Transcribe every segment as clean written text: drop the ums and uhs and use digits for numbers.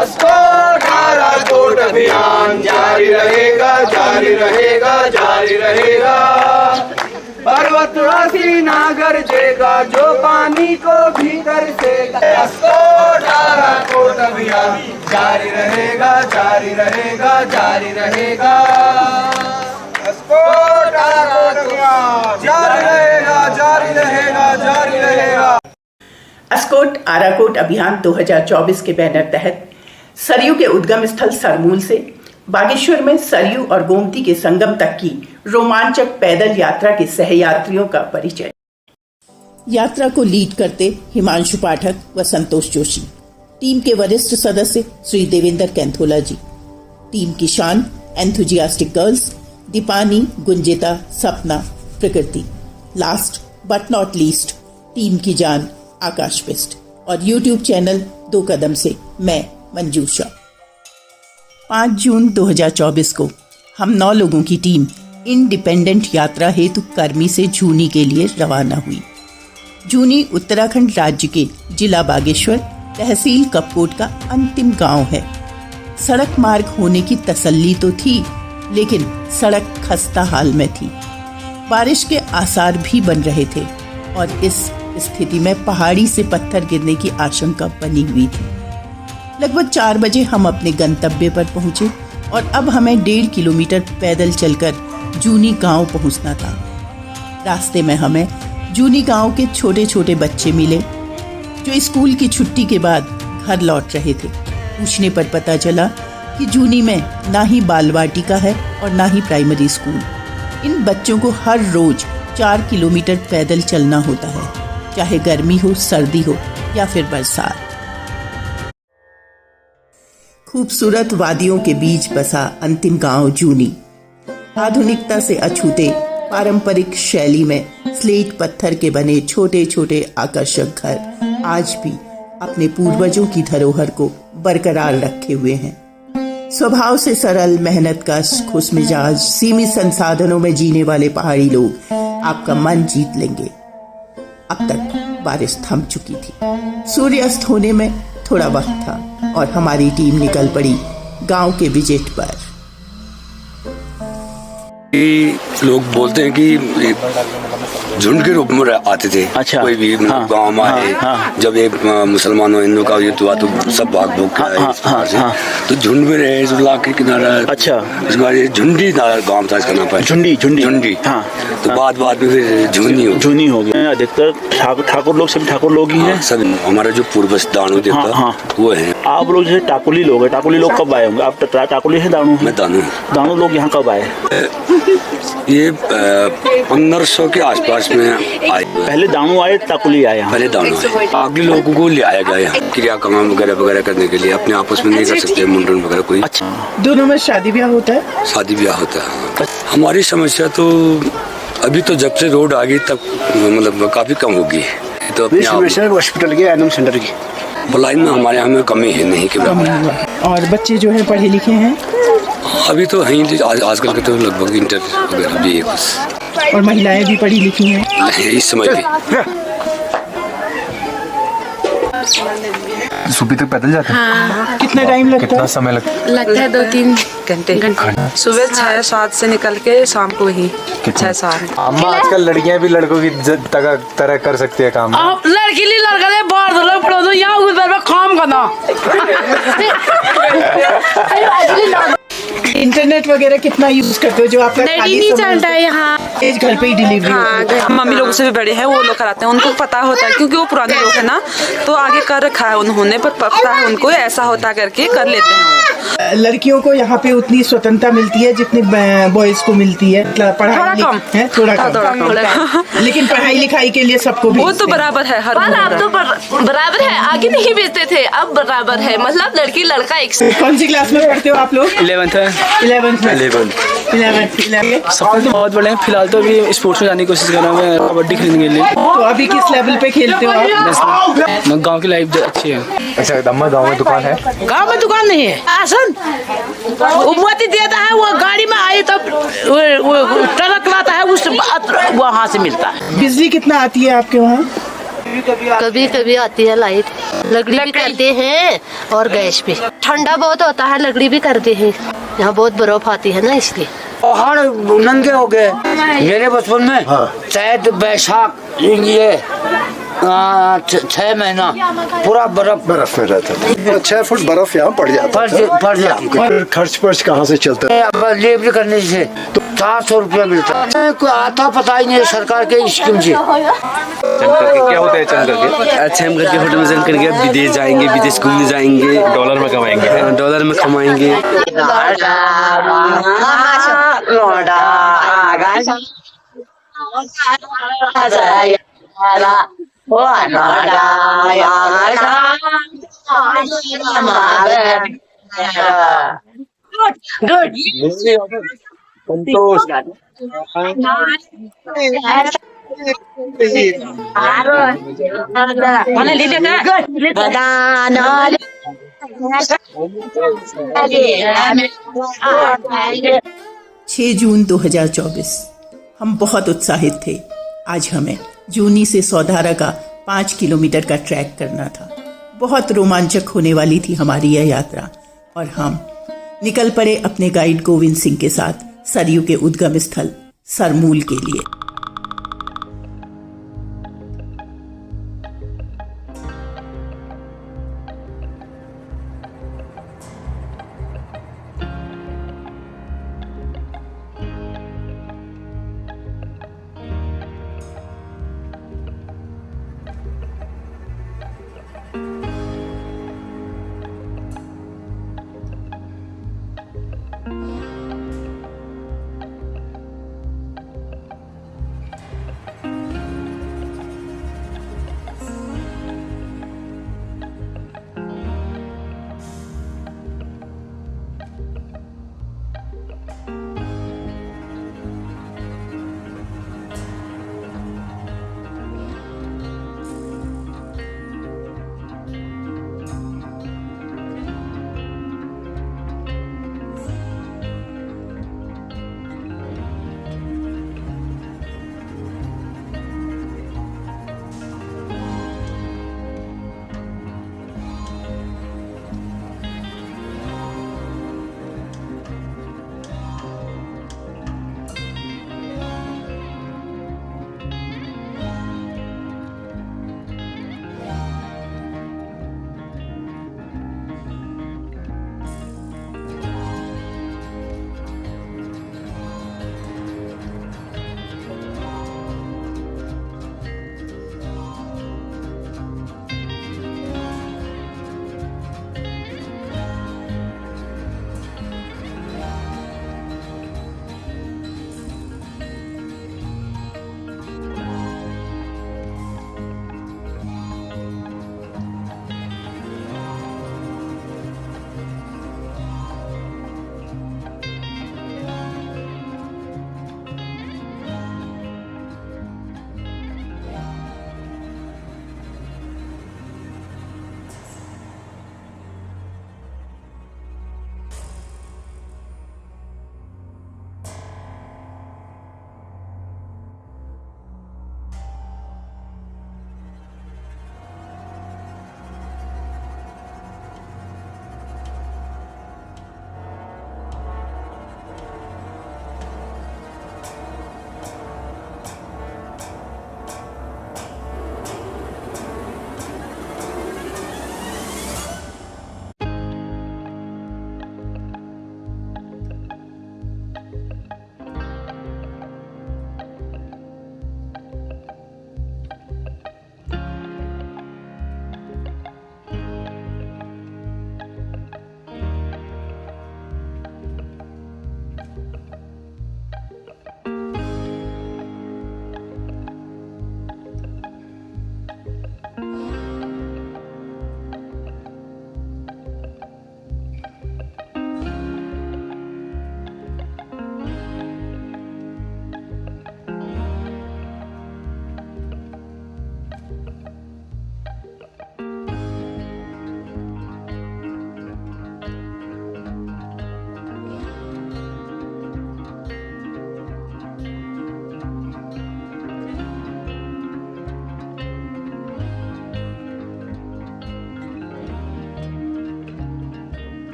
अस्कोट आराकोट अभियान जारी रहेगा, जारी रहेगा, जारी रहेगा। पर्वतवासी नागर जेगा जो पानी को भीतर से। अस्कोट आराकोट अभियान जारी रहेगा, जारी रहेगा, जारी रहेगा। अस्कोट आराकोट अभियान जारी रहेगा, जारी रहेगा, जारी रहेगा। अस्कोट आराकोट अभियान 2024 के बैनर तहत सरयू के उद्गम स्थल सरमूल से बागेश्वर में सरयू और गोमती के संगम तक की रोमांचक पैदल यात्रा के सहयात्रियों का परिचय। यात्रा को लीड करते हिमांशु पाठक व संतोष जोशी, टीम के वरिष्ठ सदस्य श्री देवेंद्र कैंथोला जी, टीम की शान एंथुजियास्टिक गर्ल्स दीपानी, गुंजिता, सपना, प्रकृति, last but not least team की जान आकाश बिस्ट और यूट्यूब चैनल 2 कदम से मैं मंजूषा। 5 जून 2024 को हम 9 लोगों की टीम इंडिपेंडेंट यात्रा हेतु कर्मी से झूनी के लिए रवाना हुई। झूनी उत्तराखंड राज्य के जिला बागेश्वर, तहसील कपकोट का अंतिम गांव है। सड़क मार्ग होने की तसल्ली तो थी, लेकिन सड़क खस्ता हाल में थी। बारिश के आसार भी बन रहे थे और इस स्थिति में पहाड़ी से पत्थर गिरने की आशंका बनी हुई थी। लगभग 4 बजे हम अपने गंतव्य पर पहुंचे और अब हमें 1.5 किलोमीटर पैदल चलकर जूनी गांव पहुंचना था। रास्ते में हमें जूनी गांव के छोटे छोटे बच्चे मिले जो स्कूल की छुट्टी के बाद घर लौट रहे थे। पूछने पर पता चला कि जूनी में ना ही बाल वाटिका है और ना ही प्राइमरी स्कूल। इन बच्चों को हर रोज 4 किलोमीटर पैदल चलना होता है, चाहे गर्मी हो, सर्दी हो या फिर बरसात। खूबसूरत वादियों के बीच बसा अंतिम गांव जूनी आधुनिकता से अछूते पारंपरिक शैली में स्लेट पत्थर के बने छोटे छोटे आकर्षक घर आज भी अपने पूर्वजों की धरोहर को बरकरार रखे हुए हैं। स्वभाव से सरल, मेहनतकश, खुशमिजाज, सीमित संसाधनों में जीने वाले पहाड़ी लोग आपका मन जीत लेंगे। अब तक बारिश थम चुकी थी, सूर्यास्त होने में थोड़ा वक्त था और हमारी टीम निकल पड़ी गांव के विजिट पर। लोग बोलते हैं कि झुंड के रूप में आते थे। अच्छा। कोई भी गांव में आए, जब ये मुसलमानों हिंदू का युद्ध हुआ तो सब भाग भूग के आए, तो झुंड में रहे जुला के किनारा। अच्छा। इस बार ये झुंडी गांव था, इसका नाम है झुंडी। झुंडी। हाँ। तो बाद में फिर झुनी हो गया। अधिकतर ठाकुर लोग, सभी ठाकुर लोग ही हैं। सब हमारा जो पूर्वज दानू देवता वो है। आप लोग जैसे टाकुली लोग हैं, टाकुली लोग कब आए होंगे? आप टाकुली है? दानू? मैं दानू लोग यहाँ कब आए? ये 1500 के आसपास में आए। पहले दानू आए, टाकुली आए? पहले दानू आए। आगे लोगों को ले आया गया क्रियाक्रम वगैरह करने के लिए। अपने आपस में नहीं कर सकते मुंडन वगैरह कोई। अच्छा। दोनों में शादी ब्याह होता है? शादी ब्याह होता है। हमारी समस्या तो अभी तो जब से रोड आ गई तब मतलब काफी कम होगी। तो हॉस्पिटल के एनएम सेंटर की भलाई में हमारे यहाँ में कमी है नहीं के बराबर। और बच्चे जो है पढ़े लिखे हैं? अभी तो हैं आजकल के तो लगभग इंटर वगैरह भी है बस। और महिलाएं भी पढ़ी लिखी हैं इस समय भी। सुबह तक पैदल जाते हैं? हाँ। कितना टाइम लगता है? कितना समय लगता है? 2-3 घंटे। सुबह 6-7 से निकल के शाम को ही 6-7। अम्मा आजकल लड़कियां भी लड़कों की तरह कर सकती है काम। लड़की ली लड़का दे बाहर दो लोग पढ़ो तो यहाँ उधर में काम करना। इंटरनेट वगैरह कितना यूज करते हो? जो आपका नहीं चलता है यहाँ, घर पे ही डिलीवरी। हाँ, मम्मी लोगों से भी बड़े हैं, वो लोग कराते हैं, उनको पता होता है क्योंकि वो पुराने लोग हैं ना, तो आगे कर रखा है उन्होंने, पर पता है उनको ऐसा होता करके कर लेते हैं। लड़कियों को यहाँ पे उतनी स्वतंत्रता मिलती है जितनी बॉयज को मिलती है? थोड़ा कम है, थोड़ा कम। लेकिन पढ़ाई लिखाई के लिए सबको वो तो बराबर है। हर आप तो बराबर है, आगे नहीं भेजते थे, अब बराबर है, मतलब लड़की लड़का एक। कौन सी क्लास में पढ़ते हो आप लोग? 11th सपने तो बहुत बड़े हैं। फिलहाल तो अभी स्पोर्ट्स में जाने की कोशिश कर रहा हूँ, कबड्डी खेलने के लिए। तो अभी किस लेवल पे खेलते हो आप? गांव की लाइफ अच्छी है। अच्छा, अम्मा गांव में दुकान है? गांव में दुकान नहीं है, आसन उम्मती देता है, वो गाड़ी में आए तब वो ट्रक लाता है, उस वहाँ से मिलता है। बिजली कितना आती है आपके वहाँ? कभी कभी आती है लाइट। लकड़ी भी करते हैं और गैस भी। ठंडा बहुत होता है, लकड़ी भी करते हैं। यहाँ बहुत बर्फ आती है ना, इसलिए पहाड़ नंगे हो गए मेरे बचपन में। चैत बैसाख ये 6 महीना पूरा बर्फ में रहता था। 6 फुट बर्फ यहाँ पड़ जाता था। खर्च पर्च कहाँ से चलता है? अब लेबर करने से तो 700 रुपया मिलता है। कोई आता पता ही नहीं सरकार के स्कीम से। क्या होता है चम करके? अच्छा, हम करके होटल में चल करके विदेश जाएंगे, विदेश घूमने जाएंगे, डॉलर में कमाएंगे। डॉलर में कमाएंगे। छह जून 2024 हम बहुत उत्साहित थे। आज हमें जूनी से सौधारा का 5 किलोमीटर का ट्रैक करना था। बहुत रोमांचक होने वाली थी हमारी यह यात्रा और हम निकल पड़े अपने गाइड गोविंद सिंह के साथ सरयू के उद्गम स्थल सरमूल के लिए।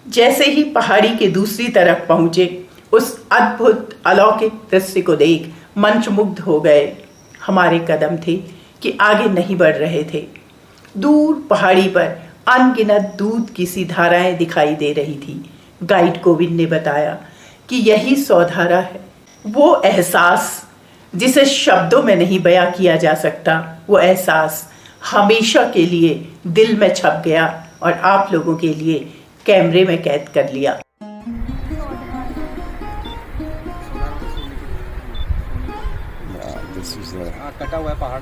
जैसे ही पहाड़ी के दूसरी तरफ पहुंचे, उस अद्भुत अलौकिक दृश्य को देख मंत्रमुग्ध हो गए। हमारे कदम थे कि आगे नहीं बढ़ रहे थे। दूर पहाड़ी पर अनगिनत दूध की सी धाराएं दिखाई दे रही थी। गाइड गोविंद ने बताया कि यही सौधारा है, वो एहसास जिसे शब्दों में नहीं बयां किया जा सकता। वो एहसास हमेशा के लिए दिल में छप गया और आप लोगों के लिए कैमरे में कैद कर लिया। कटा हुआ है पहाड़।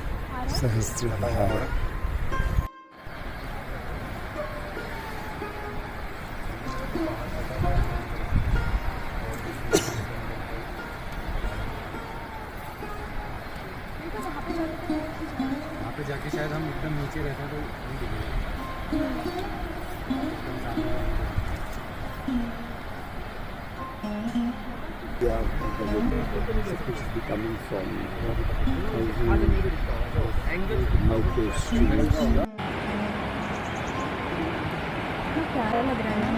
वहाँ पे जाके शायद हम एकदम नीचे रहते तो नहीं दिखेगा। coming from outdoor streams. प्यारा लग रहा है।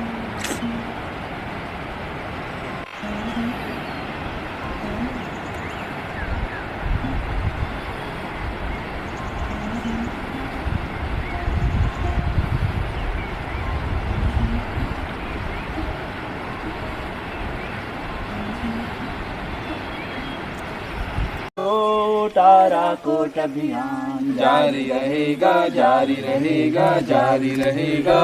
ताराकोट अभियान जारी रहेगा, जारी रहेगा, जारी रहेगा।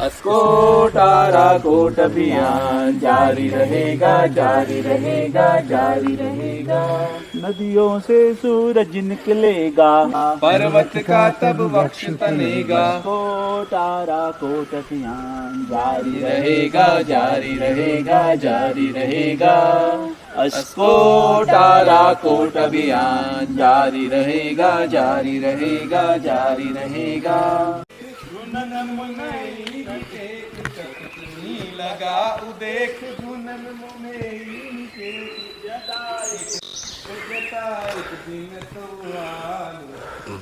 अस्कोट ताराकोट अभियान जारी रहेगा, जारी रहेगा, जारी रहेगा। नदियों से सूरज निकलेगा, पर्वत का तब वक्ष तनेगा। ताराकोट अभियान जारी रहेगा, जारी रहेगा, जारी रहेगा। अस्कोट ताराकोट अभियान जारी रहेगा, जारी रहेगा, जारी रहेगा। धुनन मुनई के चटनी लगा उदेख, धुनन मुनई के जता एक दिन तो आलो।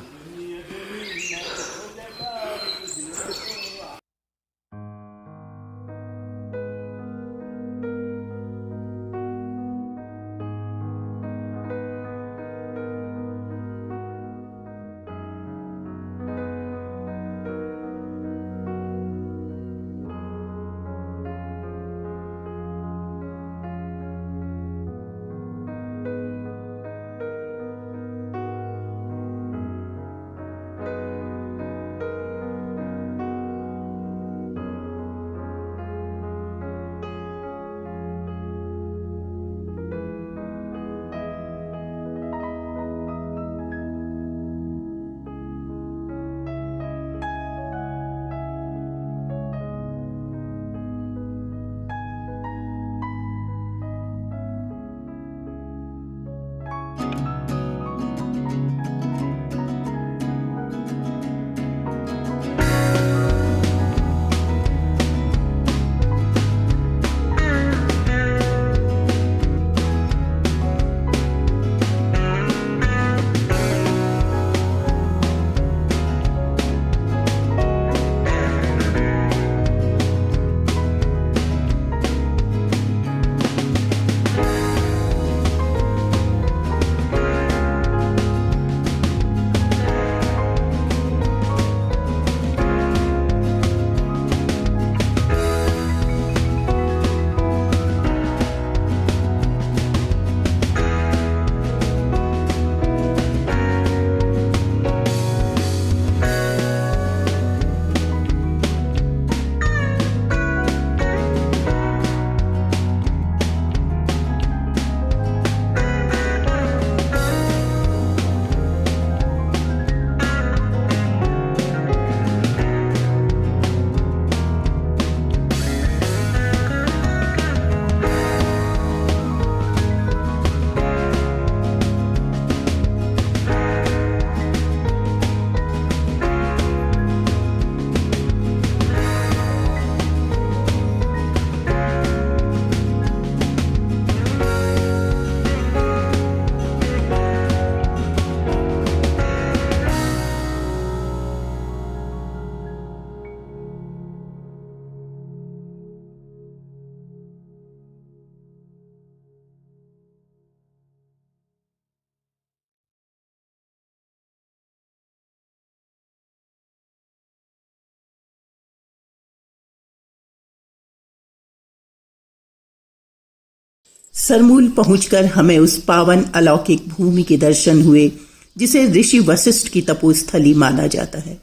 सरमूल पहुंचकर हमें उस पावन अलौकिक भूमि के दर्शन हुए जिसे ऋषि वशिष्ठ की तपोस्थली माना जाता है।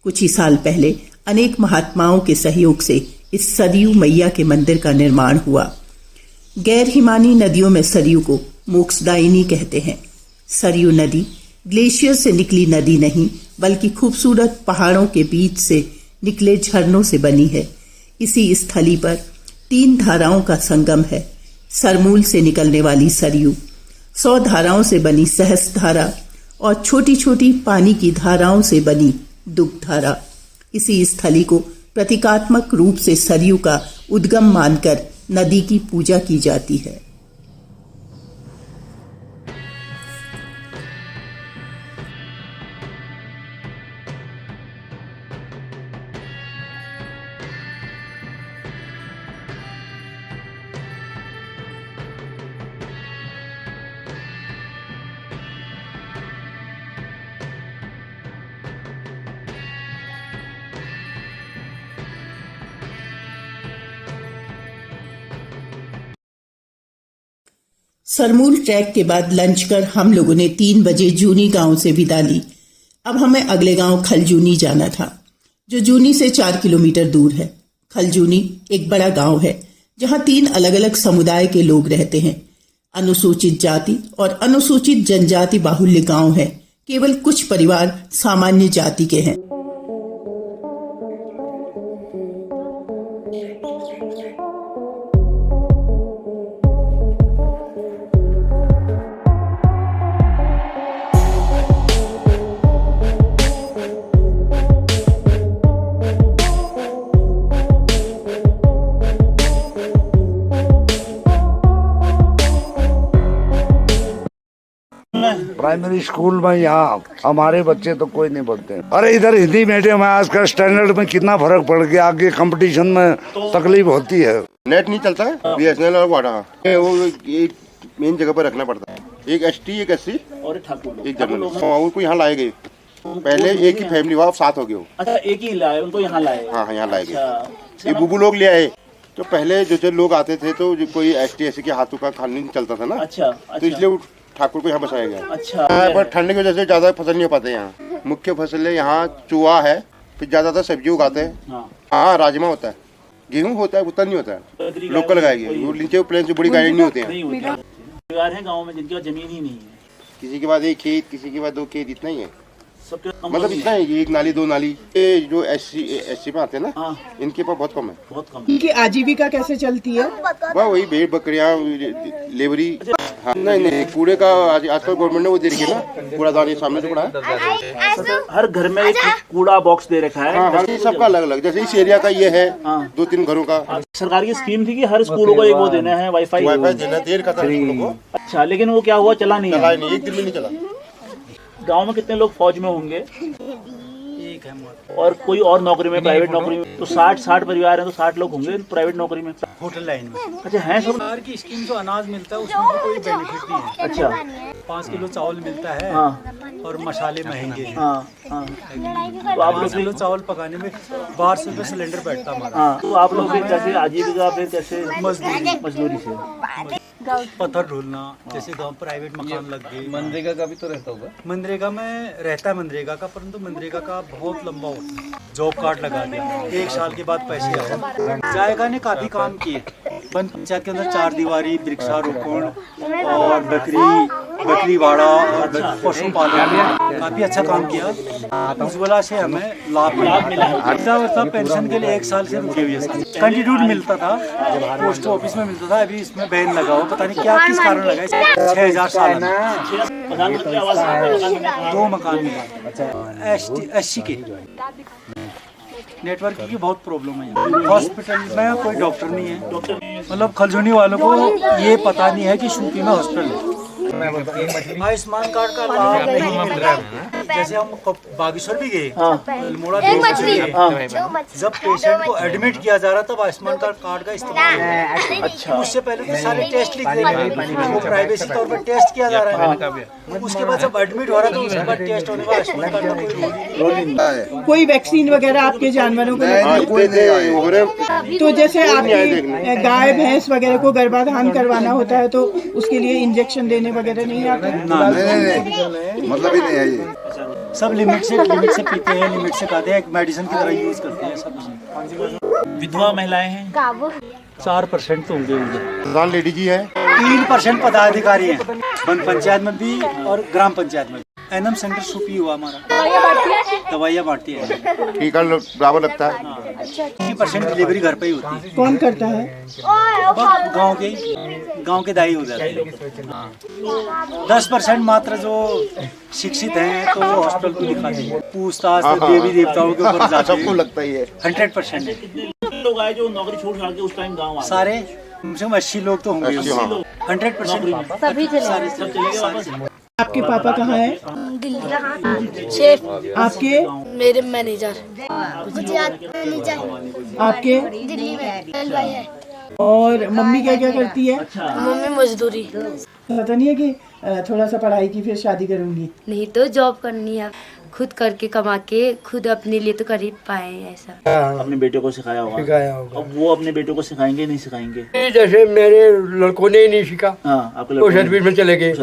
कुछ ही साल पहले अनेक महात्माओं के सहयोग से इस सरयू मैया के मंदिर का निर्माण हुआ। गैर हिमानी नदियों में सरयू को मोक्षदायिनी कहते हैं। सरयू नदी ग्लेशियर से निकली नदी नहीं बल्कि खूबसूरत पहाड़ों के बीच से निकले झरनों से बनी है। इसी स्थली पर 3 धाराओं का संगम है। सरमूल से निकलने वाली सरयू, 100 धाराओं से बनी सहस्त्रधारा और छोटी छोटी पानी की धाराओं से बनी दुग्धारा। इसी स्थली को प्रतीकात्मक रूप से सरयू का उद्गम मानकर नदी की पूजा की जाती है। सरमूल ट्रैक के बाद लंच कर हम लोगों ने 3 बजे जूनी गांव से विदा ली। अब हमें अगले गांव खलजूनी जाना था, जो जूनी से 4 किलोमीटर दूर है। खलजूनी एक बड़ा गांव है जहां 3 अलग अलग समुदाय के लोग रहते हैं। अनुसूचित जाति और अनुसूचित जनजाति बाहुल्य गांव है। केवल कुछ परिवार सामान्य जाति के हैं। प्राइमरी स्कूल में यहाँ हमारे बच्चे तो कोई नहीं पढ़ते। अरे इधर हिंदी मीडियम है, आजकल स्टैंडर्ड में कितना फर्क पड़ गया। आगे कंपटीशन में तकलीफ होती है। नेट नहीं चलता है, BSNL और वाडा वो एक मेन जगह पर रखना पड़ता है। एक ST, एक SC और एक जनरल। उनको यहाँ लाए गए। पहले एक ही फैमिली हुआ, 7 हो गए। अच्छा, एक ही लाए, उनको यहाँ लाए। हाँ, यहाँ लाए गए। ये बुबू लोग ले आए। तो पहले जो लोग आते थे तो कोई ST SC के हाथों का खाना नहीं चलता था ना। अच्छा, तो इसलिए ठाकुर को यहाँ बसाया गया। अच्छा, पर ठंड की वजह से ज्यादा फसल नहीं हो पाते यहाँ। मुख्य फसल है यहाँ चूहा है, फिर ज्यादातर सब्जी उगाते हैं। हाँ, राजमा होता है, गेहूँ होता है, उतना नहीं होता है। लोकल गाय है, वो नीचे प्लेन से बड़ी गाय नहीं होती है। परिवार है गाँव में जिनके पास जमीन ही नहीं है। किसी के पास 1 खेत, किसी के पास 2 खेत, इतना ही है। मतलब इतना है, 1 नाली 2 नाली। ये जो SC में आते हैं ना, इनके पास बहुत कम है। बहुत कम। इनकी आजीविका कैसे चलती है? वही भेड़ बकरियाँ, लेबरी। हाँ, नहीं, कूड़े का आजकल गवर्नमेंट ने वो दे रखी है ना, कूड़ादान सामने से पड़ा है। हर घर में एक कूड़ा बॉक्स दे रखा है। हाँ, सबका अलग अलग। जैसे इस एरिया का ये है, 2-3 घरों का। सरकार की स्कीम थी कि हर स्कूलों को एक वो देना है, वाईफाई देना, देर का था स्कूलों को। अच्छा, लेकिन वो क्या हुआ, चला नहीं, 1 दिन में नहीं चला। गांव में कितने लोग फौज में होंगे? एक है। और कोई और नौकरी में, प्राइवेट नौकरी में तो 60 परिवार हैं, तो 60 लोग होंगे प्राइवेट नौकरी में, होटल लाइन में। अच्छा, है सब। सरकार की स्कीम जो अनाज मिलता है उसमें भी कोई बेनिफिट नहीं है। अच्छा, 5 किलो चावल मिलता है। हाँ। और मसाले महंगे हैं। हाँ, हाँ। तो आप 5 किलो चावल पकाने में 1200 रुपये सिलेंडर बैठता हमारा। हाँ, तो आप लोग कैसे आजीविका, फिर कैसे? मजदूरी से। पत्थर ढोलना, जैसे गांव प्राइवेट मकान लग गए। मनरेगा का भी तो रहता होगा। मनरेगा में रहता है मनरेगा का, परंतु मनरेगा का बहुत लंबा होता है। जॉब कार्ड लगा दिया, 1 साल के बाद पैसे आए। जायका ने काफी काम किए। वन पंचायत के अंदर 4 दीवारी, वृक्षारोपण और बकरी वाड़ा और पशुपालन, काफी अच्छा काम किया। उज्ज्वला से हमें लाभ मिला। पेंशन के लिए 1 साल से रुके हुए कंटिन्यूड मिलता था, पोस्ट ऑफिस में मिलता था। अभी इसमें बैन लगा हुआ, पता नहीं क्या किस कारण लगा। 6000 साल 2 मकान मिला। SC के नेटवर्क की बहुत प्रॉब्लम है। हॉस्पिटल में कोई डॉक्टर नहीं है। मतलब खलजूनी वालों को ये पता नहीं है कि शूपी में हॉस्पिटल है। आयुष्मान कार्ड का लाभ नहीं मिल रहा है। जैसे हम बागेश्वर भी गए, अल्मोड़ा भी गए, जब पेशेंट को एडमिट किया जा रहा तब आयुष्मान कार्ड का इस्तेमाल हुआ। अच्छा, उससे पहले तो सारे टेस्ट लिख देंगे, वो प्राइवेसी तौर पर टेस्ट किया जा रहा है। उसके बाद जब एडमिट हो रहा है तो उसके बाद टेस्ट होने का आयुष्मान कार्ड का कोई रोल नहीं है। कोई वैक्सीन वगैरह आपके जानवरों को तो जैसे आपकी गाय भैंस वगैरह को गर्भाधान करवाना होता है तो उसके लिए इंजेक्शन देने वगैरह नहीं आते? मतलब ही नहीं है ये। सब लिमिट से पीते हैं, लिमिट से खाते हैं, मेडिसिन की तरह यूज करते हैं सब। विधवा महिलाएं हैं 4% तो होंगे उनके। प्रधान लेडी जी है, 3% पदाधिकारी हैं, वन पंचायत में भी और ग्राम पंचायत में। एनएम सेंटर सुपी हुआ हमारा, दवाइयाँ बांटती है, टीका बराबर लगता है। 50% डिलीवरी घर पे ही होती है। कौन करता है? गांव के दाई हो जाते हैं। 10% मात्र जो शिक्षित हैं तो वो हॉस्पिटल को दिखाते हैं, पूछताछ देवी देवताओं के ऊपर जाते हैं। सबको लगता ही है। 100% है। लोग आए जो नौकरी छोड़ छाड़ के उस टाइम गाँव सारे 80 लोग तो होंगे, 100% सभी सारे सब चले गए वापस। आपके पापा कहाँ हैं? दिल्ली शेफ। आपके? मेरे मैनेजर गुजरात मैनेजर। आपके? दिल्ली में भाई है। और मम्मी क्या क्या करती है? मम्मी मजदूरी। पता नहीं है कि थोड़ा सा पढ़ाई की फिर शादी करूंगी? नहीं तो जॉब करनी है, खुद करके कमा के खुद अपने लिए तो कर ही पाए ऐसा। अपने बेटे को सिखाया होगा। अब वो अपने बेटे को सिखाएंगे नहीं सिखाएंगे? जैसे मेरे लड़कों ने ही नहीं सीखा, आपके वो सर्विस में चले गए,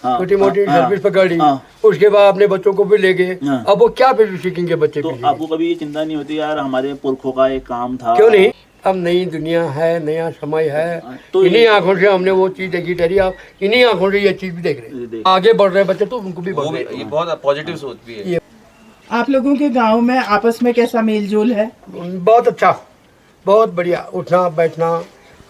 छोटी मोटी सर्विस पकड़ी, उसके बाद अपने बच्चों को भी ले गए। अब वो क्या फिर सीखेंगे बच्चे? तो आपको कभी ये चिंता नहीं होती यार हमारे पुरखों का एक काम था? क्यों नहीं, अब नई दुनिया है, नया समय है, तो इन्हीं आंखों से हमने वो चीज देखी ठहरी, आप इन्हीं आंखों से ये चीज भी देख रहे हैं। आगे बढ़ रहे बच्चे तो उनको भी बढ़ रहे हैं। ये बहुत पॉजिटिव सोच भी है। आप लोगों के गांव में आपस में कैसा मेल जोल है? बहुत अच्छा, बहुत बढ़िया। उठना बैठना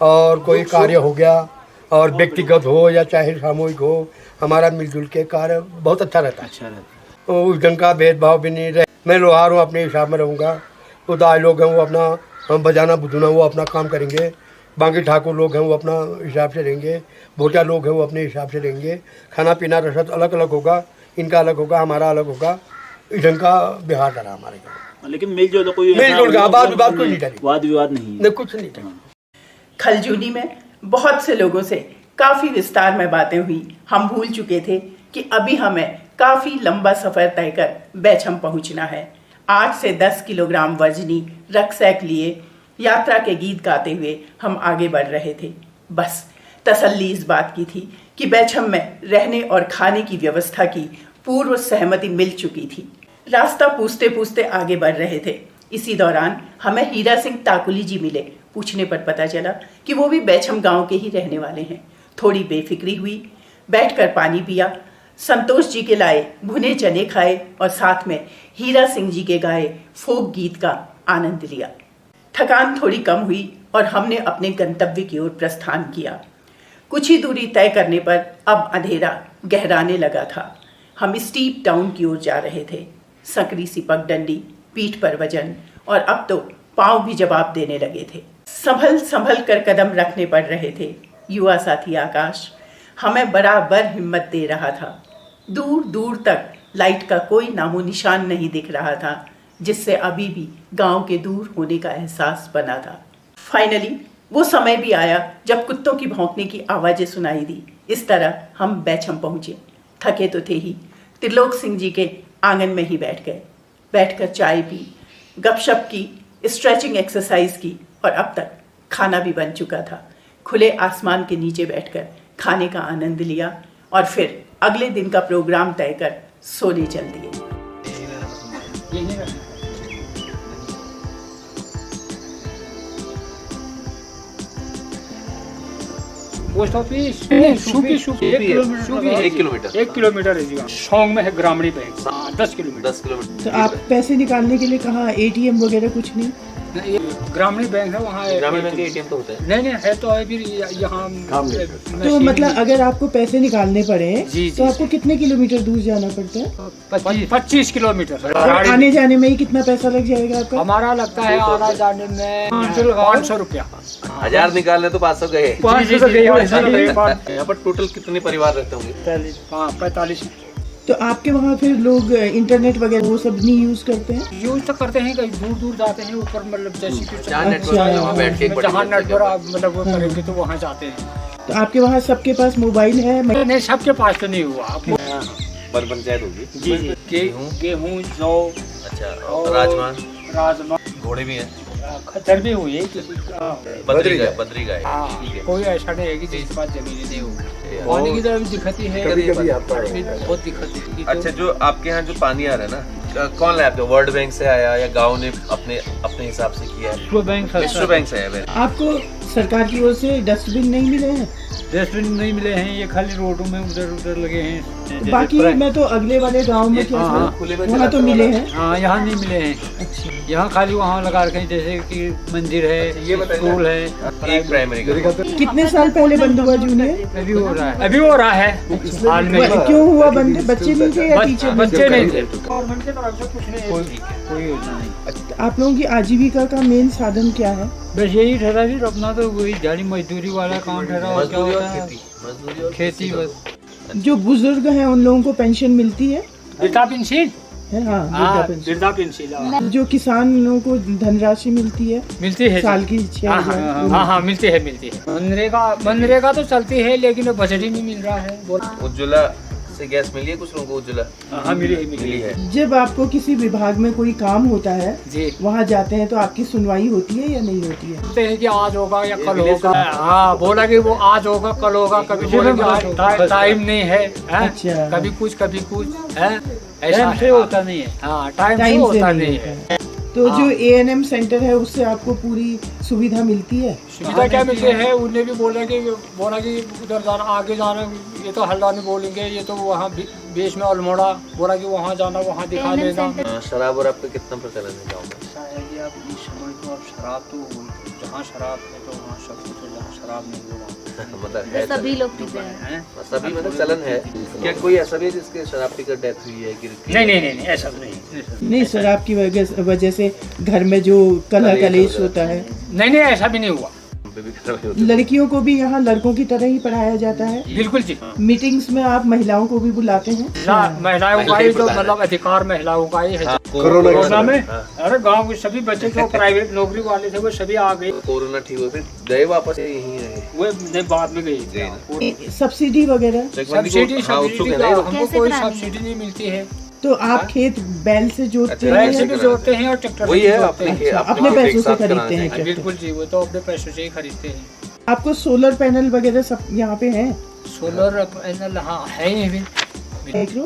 और कोई कार्य हो गया और व्यक्तिगत हो या चाहे सामूहिक हो, हमारा मिलजुल के कार्य बहुत अच्छा रहता है। अच्छा रहता है। उस ढंग का भेदभाव भी नहीं रहे। मैं लोहार हूँ, अपने हिसाब में रहूँगा। तो दाई लोग हैं वो अपना बजाना बुझना वो अपना काम करेंगे, बाकी ठाकुर लोग हैं वो अपना हिसाब से रहेंगे, भोटिया लोग हैं वो अपने हिसाब से रहेंगे। खाना पीना रसद अलग अलग होगा, इनका अलग होगा, हमारा अलग होगा। इस ढंग का बिहार रहा हमारे गाँव। लेकिन मिलजुल कोई वाद विवाद कोई नहीं डरी, वाद विवाद नहीं, कुछ नहीं। खलजूनी में बहुत से लोगों से काफी विस्तार में बातें हुई। हम भूल चुके थे कि अभी हमें काफी लंबा सफर तय कर बैछम पहुंचना है। 8 से 10 किलोग्राम वजनी रक्सैक लिए यात्रा के गीत गाते हुए हम आगे बढ़ रहे थे। बस तसल्ली इस बात की थी कि बैछम में रहने और खाने की व्यवस्था की पूर्व सहमति मिल चुकी थी। रास्ता पूछते पूछते आगे बढ़ रहे थे। इसी दौरान हमें हीरा सिंह ताकुली जी मिले। पूछने पर पता चला कि वो भी बैछम गांव के ही रहने वाले हैं। थोड़ी बेफिक्री हुई, बैठकर पानी पिया, संतोष जी के लाए भुने चने खाए और साथ में हीरा सिंह जी के गाए फोक गीत का आनंद लिया। थकान थोड़ी कम हुई और हमने अपने गंतव्य की ओर प्रस्थान किया। कुछ ही दूरी तय करने पर अब अंधेरा गहराने लगा था। हम स्टीप डाउन की ओर जा रहे थे। सकरी सी पगडंडी, पीठ पर वजन और अब तो पांव भी जवाब देने लगे थे। संभल संभल कर कदम रखने पड़ रहे थे। युवा साथी आकाश हमें बराबर हिम्मत दे रहा था। दूर दूर तक लाइट का कोई नामो निशान नहीं दिख रहा था, जिससे अभी भी गांव के दूर होने का एहसास बना था। फाइनली वो समय भी आया जब कुत्तों की भौंकने की आवाजें सुनाई दी। इस तरह हम बैछम पहुंचे। थके तो थे ही, त्रिलोक सिंह जी के आंगन में ही बैठ गए। बैठकर चाय पी, गपशप की, स्ट्रेचिंग एक्सरसाइज की और अब तक खाना भी बन चुका था। खुले आसमान के नीचे बैठकर खाने का आनंद लिया और फिर अगले दिन का प्रोग्राम तय कर सोने चल दिए। पोस्ट ऑफिस एक किलोमीटर है जी। सौंग में है ग्रामीण बैंक 10 किलोमीटर। तो आप पैसे निकालने के लिए कहाँ, एटीएम वगैरह कुछ नहीं? ग्रामीण बैंक है वहाँ। ग्रामीण बैंक एटीएम तो होता है? नहीं है तो फिर यहाँ। तो मतलब अगर आपको पैसे निकालने पड़े तो आपको कितने किलोमीटर दूर जाना पड़ता है? 25 किलोमीटर। आने जाने में ही कितना पैसा लग जाएगा आपका? हमारा लगता है आने जाने में 500 रुपया। 1000 निकालने तो 500 गए। 500 गए। यहाँ पर टोटल कितने परिवार रहते होंगे? 45। तो आपके वहाँ फिर लोग इंटरनेट वगैरह वो सब नहीं यूज करते हैं? यूज तो करते हैं, कहीं दूर दूर जाते हैं ऊपर, मतलब जैसे कि जहाँ नेटवर्क मतलब वो करेंगे तो वहाँ जाते हैं। तो आपके वहाँ सबके पास मोबाइल है? नहीं, सबके पास तो नहीं हुआ। पर पंचायत होगी जी, गेहूँ, जौ, अच्छा, और राजमा, घोड़े भी हैं, खच्चर भी हुई है, बद्री गाय। कोई ऐसा नहीं है कि जिसके पास जमीन नहीं होगी। पानी की तरफ दिक्कत है, बहुत दिक्कत है। अच्छा, जो आपके यहाँ जो पानी आ रहा है ना, कौन लाया? वर्ल्ड बैंक से आया या गांव ने अपने हिसाब से किया है? विश्व बैंक से आया। आपको सरकार की ओर से डस्टबिन नहीं मिले हैं? डस्टबिन नहीं मिले हैं, ये खाली रोडों में उधर उधर लगे हैं। बाकी मैं तो अगले वाले गांव में वहाँ तो मिले हैं। हाँ, यहाँ नहीं मिले हैं। अच्छा, यहाँ खाली वहाँ लगा रखे हैं, जैसे कि मंदिर है, स्कूल है, एक प्राइमरी। कितने साल पहले बंद हुआ जूनियर? अभी हो रहा है हाल में। क्यों हुआ बंद? बच्चे नहीं थे या टीचर? बच्चे नहीं थे, गवर्नमेंट की तरफ से कुछ नहीं, कोई योजना नहीं। आप लोगों की आजीविका का मेन साधन क्या है? बस यही ठहरा फिर अपना, तो वही दिहाड़ी मजदूरी वाला काम ठहरा। और क्या होता है? खेती बस। जो बुजुर्ग हैं उन लोगों को पेंशन मिलती है? वृद्धा पेंशन है, हाँ, वृद्धा पेंशन। जो किसानों को धनराशि मिलती है साल की 6,000? हाँ, मिलती है। मनरेगा तो चलती है, लेकिन बजट ही नहीं मिल रहा है। उज्ज्वला से गैस मिली है कुछ लोगों को? उज्ज्वला हाँ, मिली है। जब आपको किसी विभाग में कोई काम होता है जी, वहाँ जाते हैं तो आपकी सुनवाई होती है या नहीं होती है? बोलते हैं कि आज होगा या कल होगा। हाँ, बोला कि वो आज होगा कल होगा, कभी टाइम नहीं है। अच्छा, कभी कुछ है, ऐसा से होता नहीं है। हाँ, टाइम से होता नहीं है। तो जो A&M सेंटर है उससे आपको पूरी सुविधा मिलती है? सुविधा क्या मिलती है? उन्हें भी बोला कि उधर जाना, आगे जाना, ये तो हल्द्वानी बोलेंगे, ये तो वहाँ बीच में अल्मोड़ा, बोला कि वहाँ जाना, वहाँ दिखा देना। शराब और आपका कितना प्रचलन है गाँव में? अब इस समय तो अब शराब तो जहाँ शराब है तो वहाँ सब कुछ है, जहाँ शराब नहीं होगा मतलब है, सभी लोग पीते हैं। सभी मतलब चलन है। क्या कोई ऐसा भी है जिसके शराब पीकर डेथ हुई है कि? नहीं, ऐसा नहीं। शराब की वजह से घर में जो कलह कलेश होता है? नहीं, ऐसा भी नहीं हुआ। लड़कियों को भी यहाँ लड़कों की तरह ही पढ़ाया जाता है? बिल्कुल जी। मीटिंग्स में आप महिलाओं को भी बुलाते हैं? महिलाओं का ही जो मतलब अधिकार महिलाओं का ही है। कोरोना में अरे गांव के सभी बच्चे जो प्राइवेट नौकरी वाले थे वो सभी आ गए। कोरोना ठीक हुआ फिर गए वापस यहीं रहे? वो बाद में गए। सब्सिडी वगैरह? सब्सिडी हमको कोई सब्सिडी नहीं मिलती है। तो आप खेत बैल से जोतते हैं? बैल से भी जोतते हैं और ट्रैक्टर वही है, अपने पैसों से खरीदते हैं? बिल्कुल जी, वो तो अपने पैसों से ही खरीदते हैं। आपको सोलर पैनल वगैरह सब यहाँ पे है? सोलर पैनल हाँ है ही भी।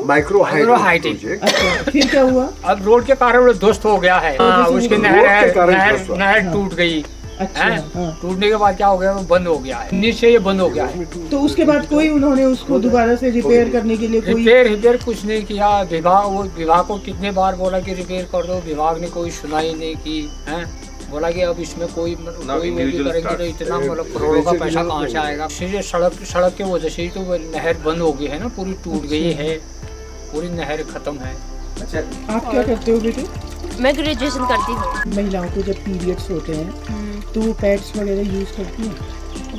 माइक्रो हाइटिंग। अच्छा, फिर क्या हुआ? अब रोड के कारण वो ध्वस्त हो गया है। उसकी नहर टूट गई। अच्छा, टूटने के बाद क्या हो गया? वो बंद हो गया है, नीचे ये बंद हो गया है। तो उसके बाद कोई उन्होंने उसको दोबारा से रिपेयर करने के लिए कोई रिपेयर कुछ नहीं किया? विभाग को कितने बार बोला कि रिपेयर कर दो, विभाग ने कोई सुनाई नहीं की है। बोला कि अब इसमें कोई करेंगे तो इतना मतलब करोड़ों का पैसा कहाँ से आएगा? सड़क की वजह से ही तो नहर बंद हो गई है ना, पूरी टूट गई है, पूरी नहर खत्म है। अच्छा, आप क्या करते हो बेटे? मैं ग्रेजुएशन करती हूँ। महिलाओं को जब पीरियड्स होते हैं तो वो पैड्स वगैरह यूज करती हैं?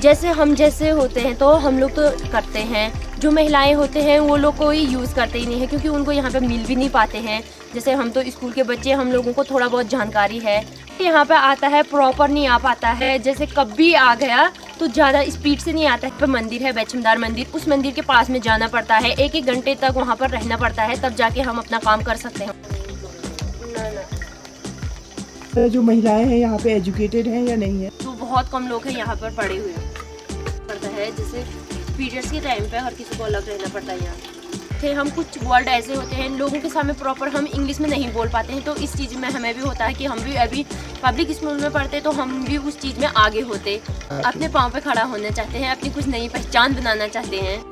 जैसे होते हैं तो हम लोग तो करते हैं, जो महिलाएं होते हैं वो लोग कोई यूज़ करते ही नहीं है, क्योंकि उनको यहाँ पे मिल भी नहीं पाते हैं। जैसे हम तो स्कूल के बच्चे, हम लोगों को थोड़ा बहुत जानकारी है, यहाँ पे आता है प्रॉपर नहीं आ पाता है। जैसे कभी आ गया तो ज़्यादा स्पीड से नहीं आता है। पर मंदिर है बैचमदार मंदिर, उस मंदिर के पास में जाना पड़ता है, 1-1 घंटे तक वहाँ पर रहना पड़ता है, तब जाके हम अपना काम कर सकते हैं। जो महिलाएं हैं यहाँ पे एजुकेटेड हैं या नहीं है? तो बहुत कम लोग हैं यहाँ पर पढ़े हुए पड़ता है। जैसे पीरियड्स के टाइम पे हर किसी को अलग रहना पड़ता है। यहाँ थे हम कुछ वर्ड ऐसे होते हैं लोगों के सामने प्रॉपर हम इंग्लिश में नहीं बोल पाते हैं, तो इस चीज़ में हमें भी होता है कि हम भी अभी पब्लिक स्कूल में पढ़ते तो हम भी उस चीज़ में आगे होते, अपने पाँव पे खड़ा होना चाहते हैं, अपनी कुछ नई पहचान बनाना चाहते हैं।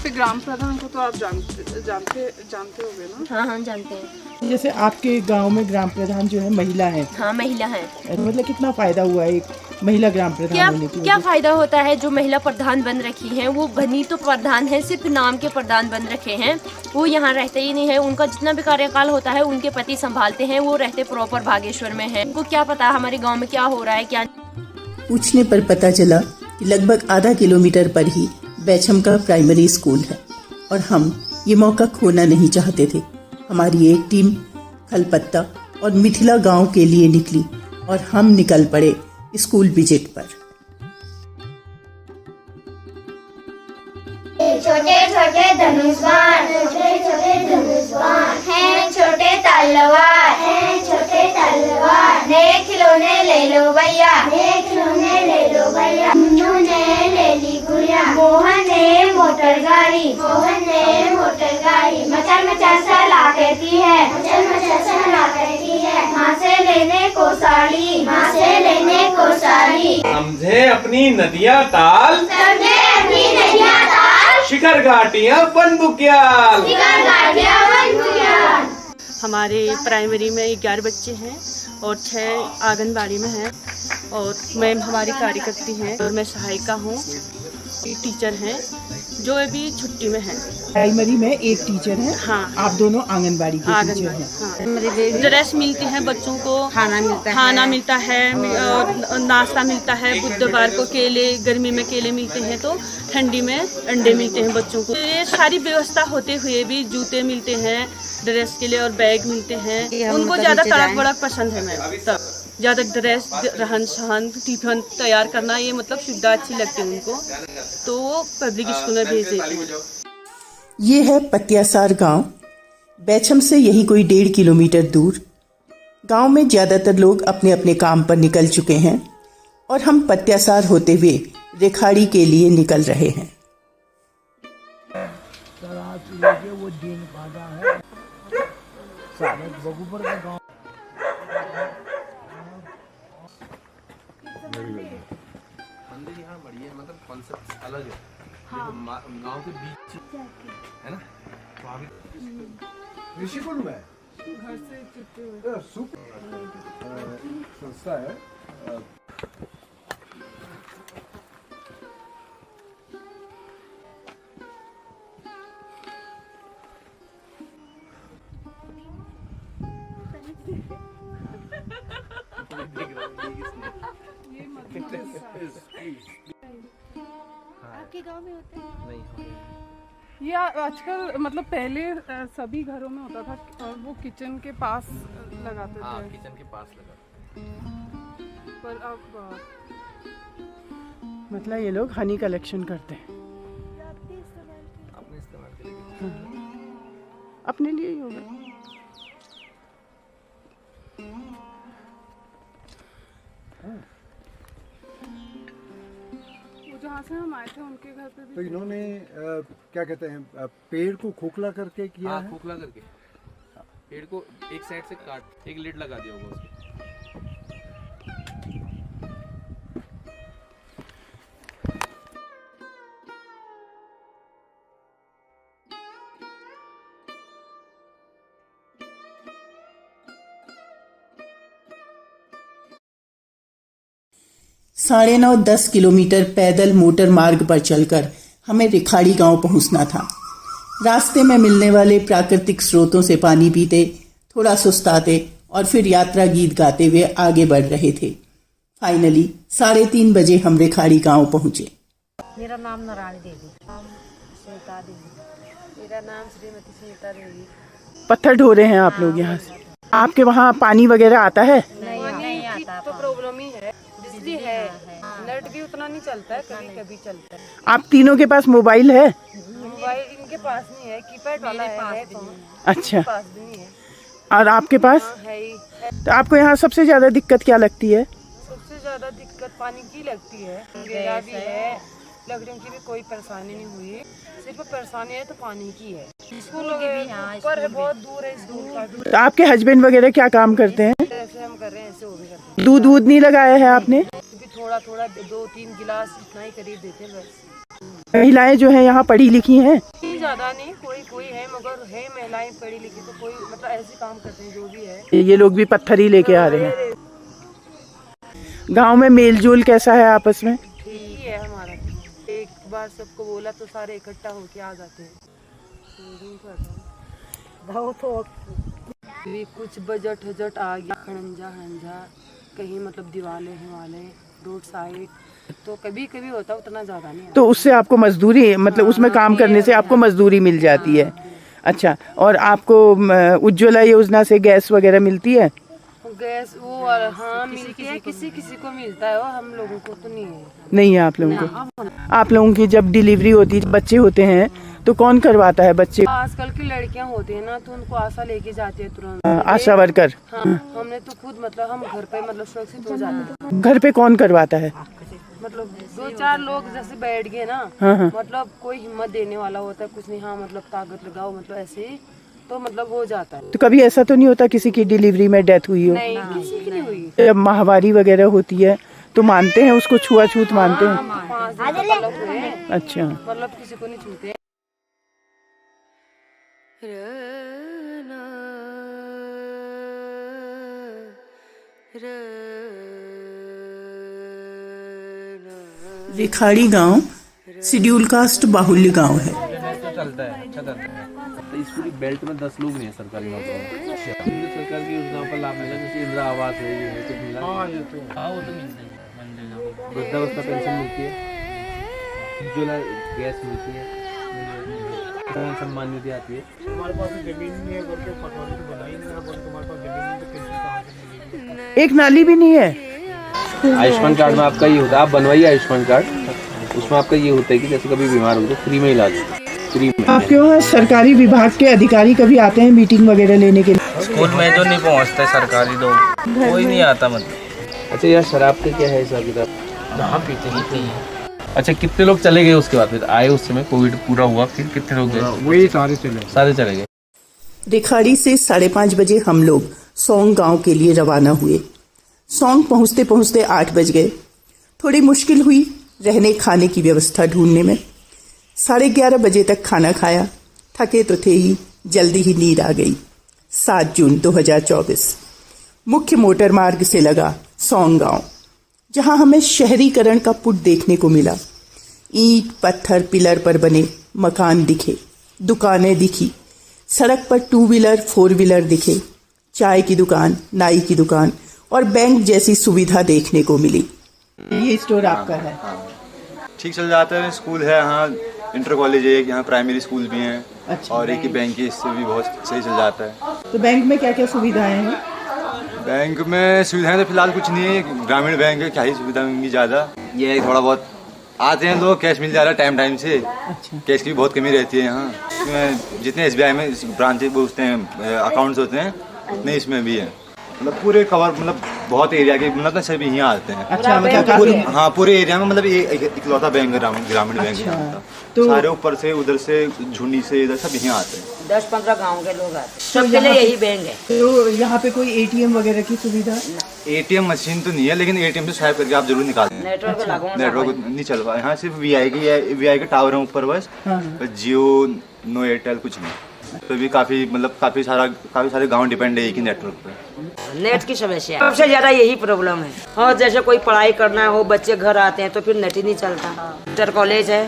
ग्राम प्रधान को तो आप जानते होंगे ना? हाँ, जानते हैं। जैसे आपके गांव में ग्राम प्रधान जो है महिला है? हाँ, महिला है। मतलब कितना फायदा हुआ है एक महिला ग्राम प्रधान होने की? क्या फायदा होता है? जो महिला प्रधान बन रखी हैं वो बनी तो प्रधान है, सिर्फ नाम के प्रधान बन रखे हैं, वो यहाँ रहते ही नहीं है। उनका जितना भी कार्यकाल होता है उनके पति संभालते हैं, वो रहते प्रॉपर बागेश्वर में है। उनको क्या पता हमारे गाँव में क्या हो रहा है क्या। पूछने पर पता चला कि लगभग आधा किलोमीटर पर ही बैछम का प्राइमरी स्कूल है। और हम ये मौका खोना नहीं चाहते थे। हमारी एक टीम खलपत्ता और मिथिला गांव के लिए निकली और हम निकल पड़े स्कूल विजिट पर। छोटे छोटे धनुष बाण, छोटे छोटे धनुष बाण हैं, छोटे तलवार हैं, छोटे तलवार। नए खिलौने ले लो भैया, नए खिलौने ले लो भैया। मुन्नू ने ले ली गुड़िया, मोहन ने मोटर गाड़ी, मोहन ने मोटर गाड़ी। मचल मचल सला कहती है, मचल मचल सला कहती है। माँ से लेने को साड़ी, माँ से लेने को साड़ी। समझे अपनी नदियाँ ताल, समझे अपनी नदियाँ ताल। शिखर घाटियाँ बन बुग्याल, शिखर घाटियाँ बन बुग्याल। हमारे प्राइमरी में 11 बच्चे हैं और 6 आंगनबाड़ी में हैं और मैम हमारी कार्यकर्ती हैं और मैं सहायिका हूँ। टीचर हैं जो अभी छुट्टी में हैं। प्राइमरी में एक टीचर है। हाँ, आप दोनों आंगनबाड़ी के टीचर हैं। हाँ, ड्रेस मिलती है बच्चों को, खाना मिलता है और नाश्ता मिलता है। बुधवार को केले, गर्मी में केले मिलते हैं तो ठंडी में अंडे मिलते हैं बच्चों को। ये सारी व्यवस्था होते हुए भी जूते मिलते हैं ड्रेस के लिए और बैग मिलते हैं। उनको ज़्यादा कड़क बड़क पसंद है मैम, तब ज़्यादा ड्रेस, रहन सहन, टिफिन तैयार करना ये मतलब सुविधा अच्छी लगती है उनको, तो वो पब्लिक स्कूल में भेज देते हैं। ये है पत्यासार गांव, बैछम से यही कोई 1.5 किलोमीटर दूर। गांव में ज़्यादातर लोग अपने अपने काम पर निकल चुके हैं और हम पत्यासार होते हुए रेखाड़ी के लिए निकल रहे हैं। मंदिर यहाँ बढ़िया है, मतलब कॉन्सेप्ट अलग है। हाँ। गाँव के बीच है ना, ऋषिकुल में घर से चिपके हुए संस्था है। आपके गांव में होता है? नहीं, ये आजकल मतलब पहले सभी घरों में होता था और वो किचन के पास लगाते थे। किचन के पास लगाते। पर अब मतलब ये लोग हनी कलेक्शन करते हैं। अपने इस्तेमाल के लिए, अपने लिए ही होगा। जहाँ से हम आए थे उनके घर पे भी तो इन्होंने क्या कहते हैं, पेड़ को खोखला करके किया है। खोखला करके पेड़ को एक साइड से काट, एक लिड लगा दिया होगा उसके। साढ़े 9-10 किलोमीटर पैदल मोटर मार्ग पर चलकर हमें रिखाड़ी गांव पहुंचना था। रास्ते में मिलने वाले प्राकृतिक स्रोतों से पानी पीते, थोड़ा सुस्ताते और फिर यात्रा गीत गाते हुए आगे बढ़ रहे थे। फाइनली 3:30 बजे हम रिखाड़ी गांव पहुंचे। मेरा नाम नारायणी देवी, सुनीता देवी। मेरा नाम श्रीमती सुनीता देवी। पत्थर ढो रहे हैं आप लोग यहाँ से। आपके वहाँ पानी वगैरह आता है? नहीं आता। तो प्रॉब्लम ही है, बिजली है, नेट भी उतना नहीं चलता है, कभी कभी चलता है। आप तीनों के पास मोबाइल है? मोबाइल इनके पास नहीं है, कीपैड वाला है फोन। अच्छा, पास भी नहीं है। और आपके पास? हाँ, है ही। तो आपको यहाँ सबसे ज्यादा दिक्कत क्या लगती है? सबसे ज्यादा दिक्कत पानी की लगती है। गैस भी है, लकड़ियों की भी कोई परेशानी नहीं हुई, सिर्फ परेशानी है तो पानी की है। स्कूल पर है, बहुत दूर है स्कूल का। तो आपके हस्बैंड वगैरह क्या काम करते हैं? ऐसे हम कर रहे हैं, ऐसे वो भी करते हैं। दूध नहीं लगाया है आपने? थोड़ा थोड़ा 2-3 गिलास इतना ही करीब देते हैं बस। महिलाएं जो है यहाँ पढ़ी लिखी हैं? ज्यादा नहीं, कोई है, मगर है महिलाएं पढ़ी लिखी, तो कोई मतलब ऐसे काम करते हैं जो भी है। ये लोग भी पत्थर ही लेके आ रहे हैं। गांव में मेलजोल कैसा है आपस में? ठीक ही है हमारा। एक बार सबको बोला तो सारे इकट्ठा होके आ जाते हैं। कुछ बजट हजट आ गया, खड़ंजा हंजा कहीं, मतलब दिवाले हिवाले रोड साइड, तो कभी कभी होता है, उतना ज़्यादा नहीं। तो उससे आपको मजदूरी, मतलब उसमें काम करने से आपको मजदूरी मिल जाती है। अच्छा, और आपको उज्ज्वला योजना से गैस वगैरह मिलती है? गैस वो हाँ मिलती है, किसी किसी को मिलता है, हम लोगों को तो नहीं है। नहीं है आप लोगों को? आप लोगों की जब डिलीवरी होती है, बच्चे होते हैं, तो कौन करवाता है बच्चे? आजकल की लड़कियां होती है ना, तो उनको आशा लेके जाती है तुरंत, आशा वर्कर। हाँ, हमने तो खुद मतलब हम घर पे मतलब सुरक्षित हो जाते हैं। घर पे कौन करवाता है? मतलब 2-4 लोग जैसे बैठ गए ना, हाँ। मतलब कोई हिम्मत देने वाला होता है, कुछ नहीं, हाँ मतलब ताकत लगाओ, मतलब ऐसे ही तो मतलब हो जाता है। तो कभी ऐसा तो नहीं होता किसी की डिलीवरी में डेथ हुई हो? नहीं, किसी की नहीं हुई। जब माहवारी वगैरह होती है तो मानते हैं उसको, छुआछूत मानते हैं? 5 दिन तक हुए। अच्छा, मतलब किसी को नहीं छूते। रेखाड़ी गांव शेड्यूल कास्ट बाहुल्य गांव है। चलता है, अच्छा चलता है। तो इस पूरी बेल्ट में 10 लोग नहीं है सरकारी नौकरी। सरकार की योजनाओं पर लाभ मिला, जैसे इंदिरा आवास है, ये है, कुछ मिला? हाँ, ये तो वो तो मिलता है। वृद्धावस्था पेंशन मिलती है, उज्ज्वला गैस मिलती है, सम्मान निधि आती है। हमारे पास जमीन नहीं है, करके पटवारी तो बनाई नहीं है, तुम्हारे पास जमीन नहीं तो पेंशन कहाँ से मिलेगी? एक नाली भी नहीं है। आयुष्मान कार्ड में आपका ये होता है, आप बनवाइए आयुष्मान कार्ड, उसमें आपका ये होता है कि जैसे कभी बीमार हो तो फ्री में इलाज, फ्री में। आपके वहाँ सरकारी विभाग के अधिकारी कभी आते हैं मीटिंग वगैरह लेने के लिए? स्कूल में जो नहीं पहुँचते सरकारी लोग, कोई नहीं आता मतलब। अच्छा यार, शराब का क्या है हिसाब किताब? हाँ, पीते हैं। अच्छा, कितने लोग चले गए उसके बाद? फिर आए उस समय कोविड पूरा हुआ, फिर कितने लोग गए? वही सारे चले गए। रेखाड़ी से 5:30 बजे हम लोग सौंग गांव के लिए रवाना हुए। सौंग पहुंचते पहुंचते 8 बज गए। थोड़ी मुश्किल हुई रहने खाने की व्यवस्था ढूंढने में। 11:30 बजे तक खाना खाया, थके तो थे ही, जल्दी ही नींद आ गई। 7 जून 2024 मुख्य मोटर मार्ग से लगा सौंग गांव, जहां हमें शहरीकरण का पुट देखने को मिला। ईंट पत्थर पिलर पर बने मकान दिखे, दुकानें दिखी, सड़क पर 2 व्हीलर 4 व्हीलर दिखे, चाय की दुकान, नाई की दुकान और बैंक जैसी सुविधा देखने को मिली। ये स्टोर आपका है? ठीक चल जाता है। स्कूल है यहाँ, इंटर कॉलेज है, यहाँ प्राइमरी स्कूल भी हैं। अच्छा, और एक ही बैंक है, इससे भी बहुत सही चल जाता है। तो बैंक में क्या क्या सुविधाएं हैं? बैंक में सुविधाएं तो फिलहाल कुछ नहीं है, ग्रामीण बैंक है, क्या ही सुविधा होंगी ज़्यादा। ये है थोड़ा बहुत आते हैं लोग, कैश मिल जा रहा है टाइम से। अच्छा, कैश की बहुत कमी रहती है यहाँ। इसमें जितने SBI में ब्रांचेज बोलते हैं, अकाउंट्स होते हैं, उतने इसमें भी है। मतलब पूरे कवर, मतलब बहुत एरिया के मतलब सभी यहाँ आते हैं। अच्छा, मतलब हाँ, पूरे एरिया में मतलब ये इकलौता बैंक है, ग्रामीण बैंक है। तो सारे ऊपर से उधर से झुंडी से इधर सब यहाँ आते हैं। 10-15 गांव के लोग आते हैं, सबके लिए यही बैंक है। तो यहाँ पे कोई ATM वगैरह की सुविधा? ATM मशीन तो नहीं है, लेकिन ATM से स्वाइप करके आप जरूर निकाल दें। नेटवर्क नहीं चल पाए यहाँ, सिर्फ VI के टावर है ऊपर बस। जियो, नो एयरटेल कुछ नहीं। तो भी काफी सारे गांव डिपेंड है एक ही नेटवर्क पे। नेट की समस्या सबसे ज्यादा यही प्रॉब्लम है। और जैसे कोई पढ़ाई करना हो, बच्चे घर आते हैं तो फिर नेट ही नहीं चलता। इंटर कॉलेज है,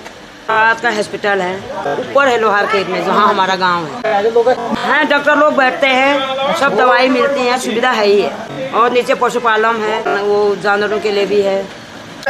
रात का हॉस्पिटल है, ऊपर है लोहार खेत में जहाँ हमारा गांव है। डॉक्टर लोग बैठते हैं, सब दवाई मिलती है, सुविधा है ही है। और नीचे पशुपालन है, वो जानवरों के लिए भी है।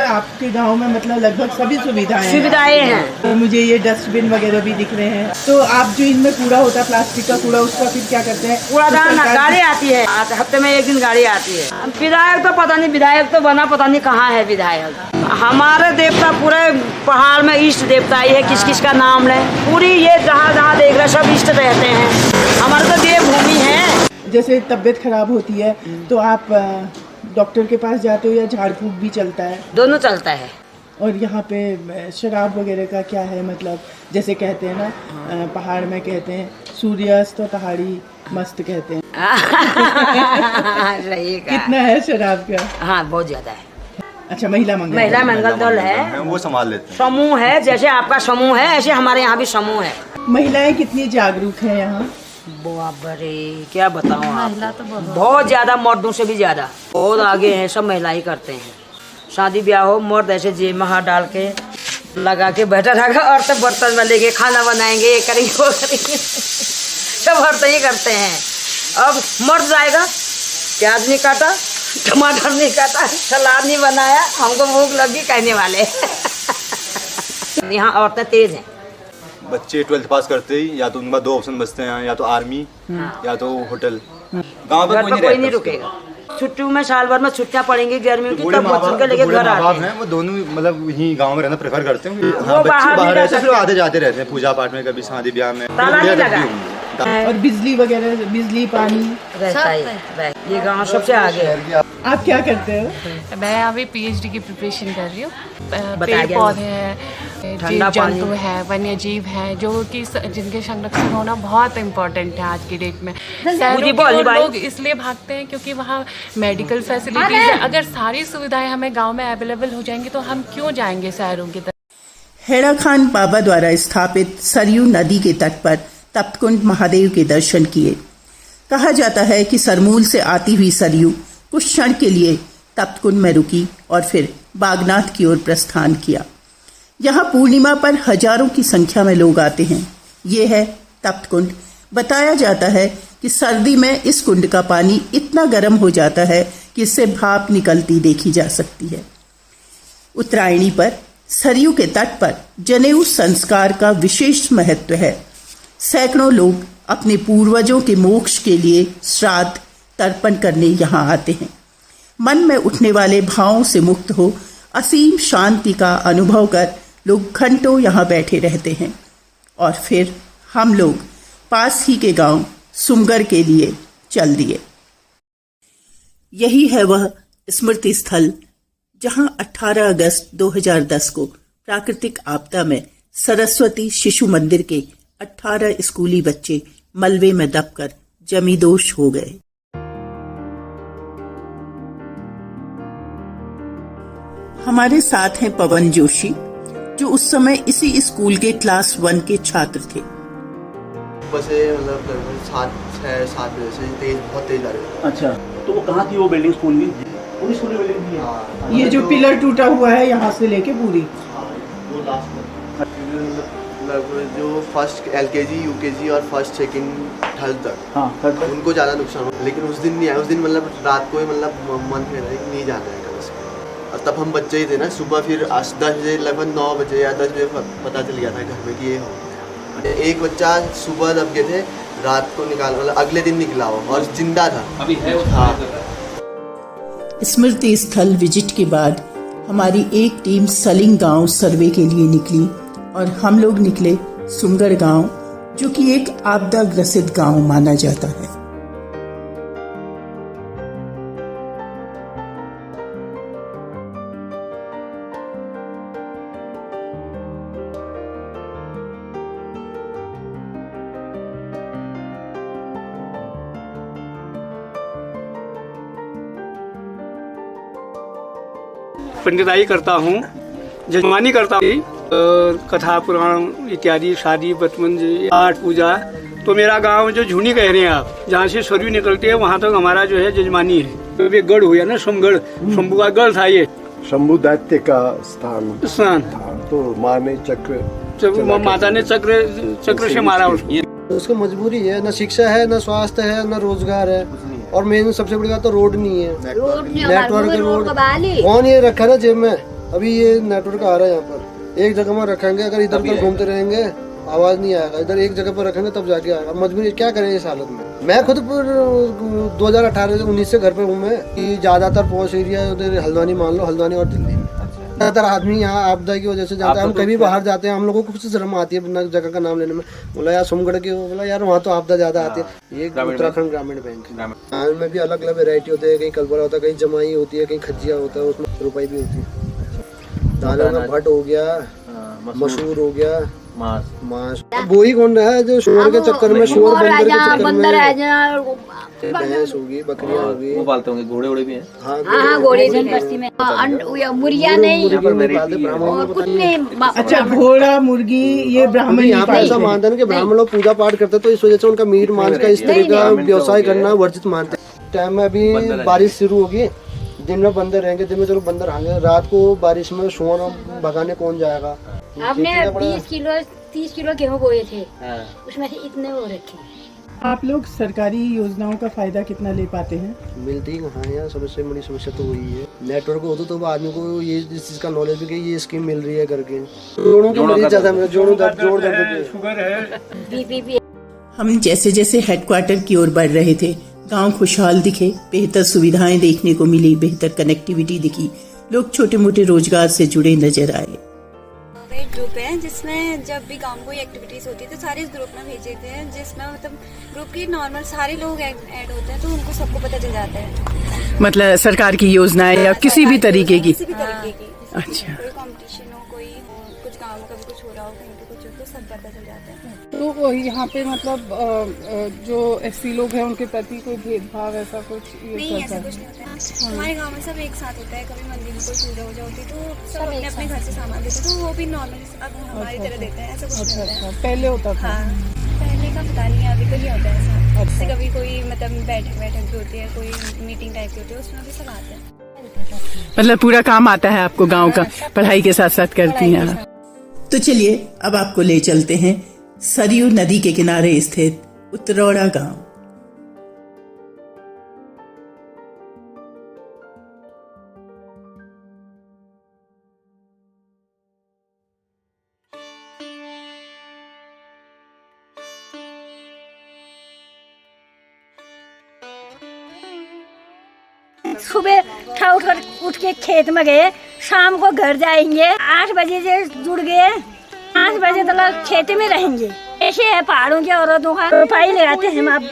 आपके गांव में मतलब लगभग सभी सुविधाएं हैं। तो मुझे ये डस्टबिन वगैरह भी दिख रहे हैं। तो आप जो इनमें कूड़ा होता है, प्लास्टिक का कूड़ा, उसका फिर क्या करते हैं? कूड़ादान गाड़ी आती है, हफ्ते में 1 दिन गाड़ी आती है। विधायक तो पता नहीं, विधायक तो बना पता नहीं कहाँ है विधायक। हमारे देवता पूरे पहाड़ में इष्ट देवता ही है, किस किस का नाम ले, पूरी ये जहाँ देख रहे सब इष्ट रहते हैं। हमारे तो देवभूमि है। जैसे तबीयत खराब होती है तो आप डॉक्टर के पास जाते हो या झाड़ फूक भी चलता है? दोनों चलता है। और यहाँ पे शराब वगैरह का क्या है? मतलब जैसे कहते हैं ना, पहाड़ में कहते हैं सूर्यास्त पहाड़ी मस्त कहते हैं। कितना है शराब का? हाँ, बहुत ज्यादा है। अच्छा, महिला मंगल दल है, वो संभाल लेते हैं। समूह है, जैसे आपका समूह है ऐसे हमारे यहाँ भी समूह है। महिलाएं कितनी जागरूक है यहाँ? बड़े क्या बताऊँ, महिला तो बहुत ज्यादा, मर्दों से भी ज्यादा बहुत आगे हैं। सब महिलाएं करते हैं। शादी ब्याह हो, मर्द ऐसे जेब में हाथ डाल के लगा के बैठा रहेगा, और सब बर्तन में लेके खाना बनाएंगे, ये करेंगे वो करेंगे, सब औरतें ही करते हैं। अब मर्द जाएगा, प्याज नहीं काटा, टमाटर नहीं खाता, सलाद नहीं बनाया, हमको भूख लगी कहने वाले। यहाँ औरतें तेज हैं। बच्चे 12th पास करते ही या तो उनका 2 ऑप्शन बचते हैं, या तो आर्मी या तो होटल। गाँव में कोई नहीं रुकेगा। छुट्टियों में साल भर में छुट्टियां पड़ेंगी गर्मियों की, तब बच्चों के लेके घर आते हैं। वो दोनों मतलब यही गांव में रहना प्रेफर करते हैं। हाँ, बच्चे बाहर रहते हैं, फिर आते जाते रहते हैं पूजा पाठ में, कभी शादी ब्याह में। और बिजली वगैरह, बिजली पानी रहता है। ये गांव सबसे आगे है। आप क्या करते हो? मैं अभी पीएचडी की प्रिपरेशन कर रही हूँ। पेड़ पौधे हैं, जीव जंतु है, वन्य जीव है, जो कि जिनके संरक्षण होना बहुत इम्पोर्टेंट है आज की डेट में। लोग इसलिए भागते हैं क्योंकि वहाँ मेडिकल फैसिलिटीज है। अगर सारी सुविधाएं हमें गांव में अवेलेबल हो जाएंगी तो हम क्यों जाएंगे शहरों की तरफ। हेड़ा खान बाबा द्वारा स्थापित सरयू नदी के तट पर तप्तकुंड महादेव के दर्शन किए। कहा जाता है कि सरमूल से आती हुई सरयू कुछ क्षण के लिए तप्तकुंड में रुकी और फिर बागनाथ की ओर प्रस्थान किया। यहाँ पूर्णिमा पर हजारों की संख्या में लोग आते हैं। ये है तप्तकुंड। बताया जाता है कि सर्दी में इस कुंड का पानी इतना गर्म हो जाता है कि इससे भाप निकलती देखी जा सकती है। उत्तरायणी पर सरयू के तट पर जनेऊ संस्कार का विशेष महत्व है। सैकड़ों लोग अपने पूर्वजों के मोक्ष के लिए श्राद्ध तर्पण करने यहाँ आते हैं। मन में उठने वाले भावों से मुक्त हो असीम शांति का अनुभव कर लोग घंटों यहाँ बैठे रहते हैं। और फिर हम लोग पास ही के गांव सुमगर के लिए चल दिए। यही है वह स्मृति स्थल जहां 18 अगस्त 2010 को प्राकृतिक आपदा में सरस्वती शिशु मंदिर के 18 स्कूली बच्चे मलबे में दबकर जमींदोश हो गए। हमारे साथ हैं पवन जोशी, जो उस समय इसी स्कूल के क्लास 1 के छात्र थे। मतलब 7 बजे से तेज, बहुत तेज आ रही है। अच्छा, तो वो कहाँ थी वो बिल्डिंग स्कूल की? पूरी स्कूल की बिल्डिंग थी। हाँ, ये जो पिलर टूटा हुआ है यहाँ से लेके पूरी, वो लास्ट में मतलब जो फर्स्ट LKG, UKG और फर्स्ट सेकंड थर्ड तक, हाँ, उनको ज़्यादा नुकसान हुआ। लेकिन उस दिन नहीं आया। उस दिन मतलब रात को ही मतलब मन फेरा है नहीं जाना है कल से। और तब हम बच्चे ही थे ना। सुबह फिर 10 बजे, लगभग 9 बजे या 10 बजे पता चल गया था घर में कि ये हो। एक बच्चा सुबह दब गए थे, रात को निकाल, मतलब अगले दिन निकला हो और जिंदा था। अभी है वो। हाँ। स्मृति स्थल विजिट के बाद हमारी एक टीम सलिंग गांव सर्वे के लिए निकली और हम लोग निकले सुमगर गांव, जो कि एक आपदा ग्रसित गांव माना जाता है। पंडिताई करता हूँ, जजमानी करता हूँ, कथा पुराण इत्यादि, शादी बचपन जी, पाठ पूजा। तो मेरा गांव जो झुनी कह रहे हैं आप, जहाँ से सरयू निकलती है वहाँ तक हमारा जो है जजमानी है। तो ये गढ़ हुआ ना, सोमगढ़, शंभू का गढ़ था ये। शंभू दैत्य का स्थान था। तो माँ ने माता ने चक्र से मारा उसको। उसको मजबूरी है, ना शिक्षा है, ना स्वास्थ्य है, ना रोजगार है, और मेन सबसे बड़ी बात तो रोड नहीं है। नेटवर्क रोड कौन ये रखा ना जेब में। अभी ये नेटवर्क आ रहा है यहाँ पर, एक जगह में रखेंगे, अगर इधर उधर घूमते रहेंगे आवाज नहीं आएगा। इधर एक जगह पर रखेंगे तब जाके आएगा। मजबूरी क्या करें इस हालत में। मैं खुद 2018 से 19 से घर पे हूँ मैं। कि ज्यादातर पॉश एरिया उधर हल्द्वानी मान लो, हल्द्वानी और दिल्ली। ज्यादातर आदमी यहाँ आपदा की वजह से जाते हैं। हम कभी बाहर जाते हैं, हम लोगों को कुछ शर्म आती है जगह का नाम लेने में। बोला यार सोमगढ़ की, बोला यार वहाँ तो आपदा ज्यादा आती है। ये उत्तराखंड ग्रामीण बैंक में भी अलग अलग वेरायटी होती है। कहीं कलबरा होता है, कहीं जमाई होती है, कहीं खजिया होता है, उसमें रुपये भी होती है। दालों में भट्ट हो गया, मशहूर हो गया, मांस। वो ही कौन रहा है जो शोर के चक्कर में, शोर बंदर के भैंस होगी, बकरियां होगी, वो पालते होंगे। घोड़े वोड़े भी हैं। हाँ, घोड़े भी बस्ती में। मुर्गियां नहीं, अच्छा घोड़ा मुर्गी ये ब्राह्मण यहाँ पे ऐसा मानते हैं कि ब्राह्मण लोग पूजा पाठ करते हैं, तो इस वजह से उनका मीट मांस का इस तरह का व्यवसाय करना वर्जित मानते हैं। टाइम में अभी बारिश शुरू होगी, दिन में बंदर रहेंगे, दिन में चलो बंदर आएंगे, रात को बारिश में सोना भगाने कौन जाएगा। आपने 20 किलो 30 किलो गेहूँ बोए थे, उसमें से इतने हो रखे। आप लोग सरकारी योजनाओं का फायदा कितना ले पाते हैं? मिलती कहाँ है यार, सबसे बड़ी समस्या तो वही है। नेटवर्क होता तो आदमी को ये इस चीज का नॉलेज भी कि ये स्कीम मिल रही है करके। जोड़ों के मरीज ज्यादा जोड़ दर्द शुगर है। हम जैसे जैसे हेडक्वार्टर की ओर बढ़ रहे थे, गांव खुशहाल दिखे, बेहतर सुविधाएं देखने को मिली, बेहतर कनेक्टिविटी दिखी, लोग छोटे मोटे रोजगार से जुड़े नजर आए। एक ग्रुप है जिसमें जब भी गांव में कोई एक्टिविटीज होती है तो सारे इस ग्रुप में भेजे थे, जिसमें मतलब ग्रुप की नॉर्मल सारे लोग ऐड होते हैं तो उनको सबको पता चल जाता है। मतलब सरकार की योजनाएं या किसी भी तरीके की? किसी भी तरीके की। अच्छा। कोई कंपटीशन हो, कोई कुछ गाँव में कभी कुछ हो रहा हो, कहीं पे कुछ हो तो सब पता चल जाता है। तो यहाँ पे मतलब जो एससी लोग हैं उनके प्रति कोई भेदभाव ऐसा कुछ नहीं, ऐसा कुछ नहीं होता है। हमारे गांव में सब एक साथ होता है। कभी मंदिर में कोई पूजा वूजा होती तो सब अपने अपने घर से सामान देते तो वो भी नॉर्मल अब हमारी तरह देते हैं, ऐसा कुछ नहीं होता है। पहले होता था? हाँ, पहले का पता नहीं, अभी तो नहीं होता है ऐसा। कभी कोई मतलब बैठक भी होती है, कोई मीटिंग टाइप की होती है, उसमें भी सब आते हैं। मतलब पूरा काम आता है आपको गांव का, पढ़ाई के साथ साथ करती हैं आप। तो चलिए अब आपको ले चलते हैं सरयू नदी के किनारे स्थित उतरौड़ा गांव। सुबह उठ के खेत में गए, शाम को घर जाएंगे, 8 बजे से जुड़ गए, 5 बजे तक खेत में रहेंगे। ऐसे है पहाड़ों की औरतों का रोपाई लगाते हैं। हम आप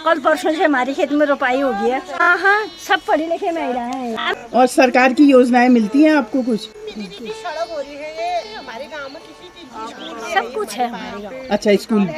कल परसों से हमारे खेत में रोपाई हो गई है। हाँ, सब पढ़े लिखे महिलाएं हैं। और सरकार की योजनाएं मिलती हैं आपको कुछ? सड़क हो रही है ये हमारे गाँव में, किसी चीज सब कुछ है हमारे गाँव। अच्छा, स्कूल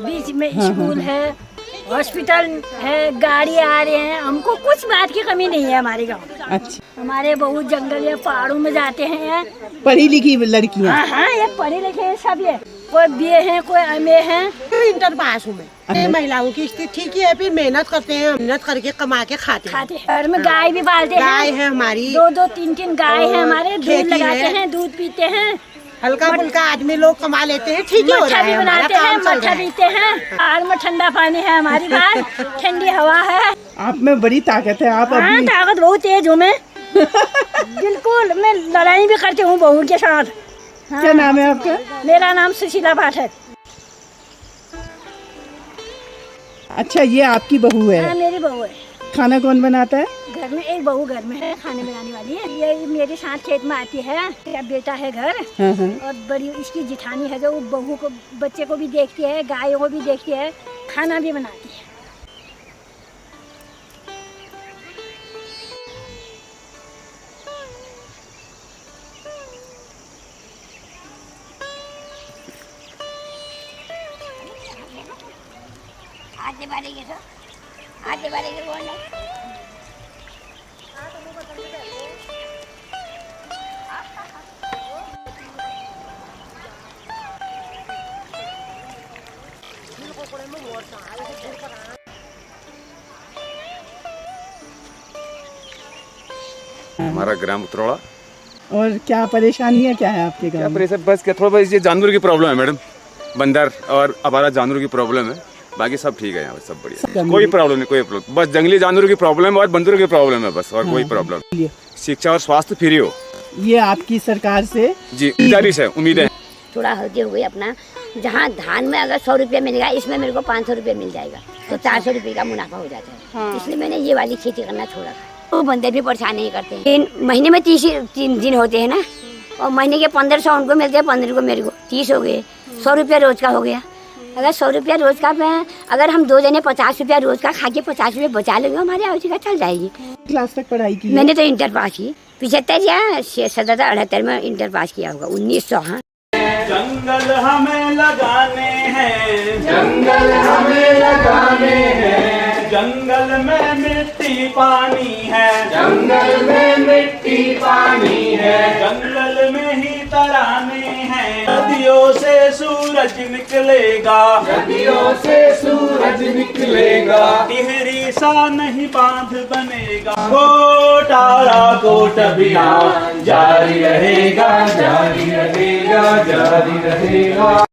बीच में स्कूल है, हॉस्पिटल है, गाड़ी आ रहे हैं, हमको कुछ बात की कमी नहीं है हमारे गाँव। अच्छा। हमारे बहुत जंगल है, पहाड़ों में जाते हैं पढ़ी लिखी लड़कियाँ। हाँ, ये पढ़े लिखे सब ये, कोई बीए हैं, कोई एमए हैं। इंटर पास हूँ मैं। महिलाओं की स्थिति ठीक ही है, फिर मेहनत करते हैं, मेहनत करके कमा के खाते हैं। घर में गाय भी पालते हैं, गाय है हमारी 2-2, 3-3 गाय है हमारे, दूध लगाते हैं, दूध पीते हैं। हल्का फुल्का आदमी लोग कमा लेते हैं, ठीक ही हो रहा है, हमारा काम चल रहा है। पीते हैं, पहाड़ में ठंडा पानी है हमारी गाय, ठंडी हवा है। आप में बड़ी ताकत है। आप हाँ, ताकत बहुत तेज हूँ मैं। बिल्कुल, मैं लड़ाई भी करती हूँ बहू के साथ। हाँ। क्या नाम है आपका? मेरा नाम सुशीला पाठक। अच्छा, ये आपकी बहू है? हाँ, मेरी बहू है। खाना कौन बनाता है? घर में एक बहू घर में है, खाने बनाने वाली है। ये मेरे साथ खेत में आती है, मेरा बेटा है घर। और बड़ी इसकी जिठानी है जो बहू को, बच्चे को भी देखती है, गायों को भी देखती है, खाना भी बनाती है। आगे बढ़ेंगे तो आगे बढ़ेंगे कौन है? हमारा ग्राम उतरौड़ा। और क्या परेशानी है, क्या है आपके गाँव? क्या परेशानी, बस क्या थोड़ा बहुत ये जानवर की प्रॉब्लम है मैडम, बंदर और आवारा जानवरों की प्रॉब्लम है, बाकी सब ठीक है यहाँ पे, सब बढ़िया, कोई प्रॉब्लम नहीं, कोई प्रॉब्लम, बस जंगली जानवरों की प्रॉब्लम है और बंदरों की प्रॉब्लम है बस, और कोई प्रॉब्लम। शिक्षा और स्वास्थ्य फ्री हो, ये आपकी सरकार से जी गुजारिश है, उम्मीद है। थोड़ा हल्के हुए अपना, जहाँ धान में अगर 100 रुपये मिलेगा, इसमें मेरे को 500 रुपये मिल जाएगा, तो 400 रुपये का मुनाफा हो जाता है। इसलिए मैंने ये वाली खेती करना छोड़ा। वो बंदे भी परेशान नहीं करते हैं। महीने में 3 दिन होते हैं ना, और महीने के 1500 उनको मिलते हैं, 15 को मेरे को, 30 हो गए, 100 रुपया रोज का हो गया। अगर 100 रुपया रोज का में अगर हम 2 जने 50 रुपया रोज का खा के 50 रुपये बचा लेंगे, हमारी आजीविका चल जाएगी। क्लास तक पढ़ाई की? मैंने तो इंटर पास की, 75 या 77-78 में इंटर पास किया होगा, 1900। हाँ, जंगल हमें लगाने हैं, जंगल हमें लगाने हैं, जंगल में मिट्टी पानी है, जंगल में मिट्टी पानी है, जंगल में ही तराने हैं, नदियों से सूरज निकलेगा, नदियों से सूरज निकलेगा, टिहरी सा नहीं बांध बनेगा, कोटारा कोट अभियान जारी रहेगा, जारी रहेगा, जारी रहेगा।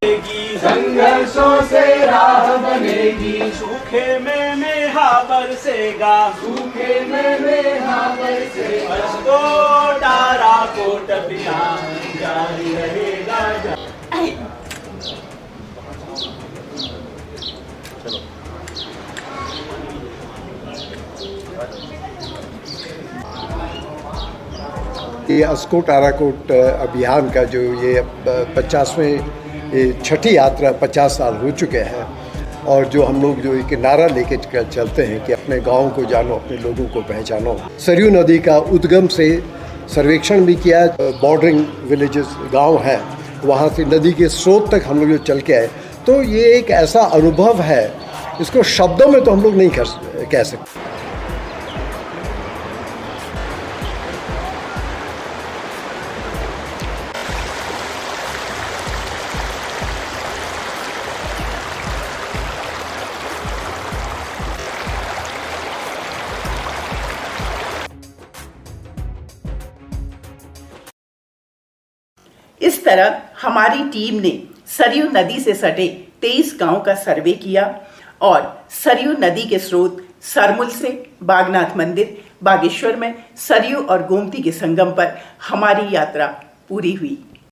संघर्षों से राह बनेगी, सूखे में मेहा बरसेगा, सूखे में मेहा बरसेगा, अस्कोट आराकोट अभियान जारी रहेगा। ये अस्कोट आराकोट अभियान का जो ये 50वें छठी यात्रा 50 साल हो चुके हैं, और जो हम लोग जो एक नारा लेके चलते हैं कि अपने गाँव को जानो, अपने लोगों को पहचानो। सरयू नदी का उद्गम से सर्वेक्षण भी किया, बॉर्डरिंग विलेजेस गांव हैं, वहाँ से नदी के स्रोत तक हम लोग जो चल के आए, तो ये एक ऐसा अनुभव है, इसको शब्दों में तो हम लोग नहीं कह सकते। इस तरह हमारी टीम ने सरयू नदी से सटे 23 गांव का सर्वे किया और सरयू नदी के स्रोत सरमुल से बागनाथ मंदिर, बागेश्वर में सरयू और गोमती के संगम पर हमारी यात्रा पूरी हुई।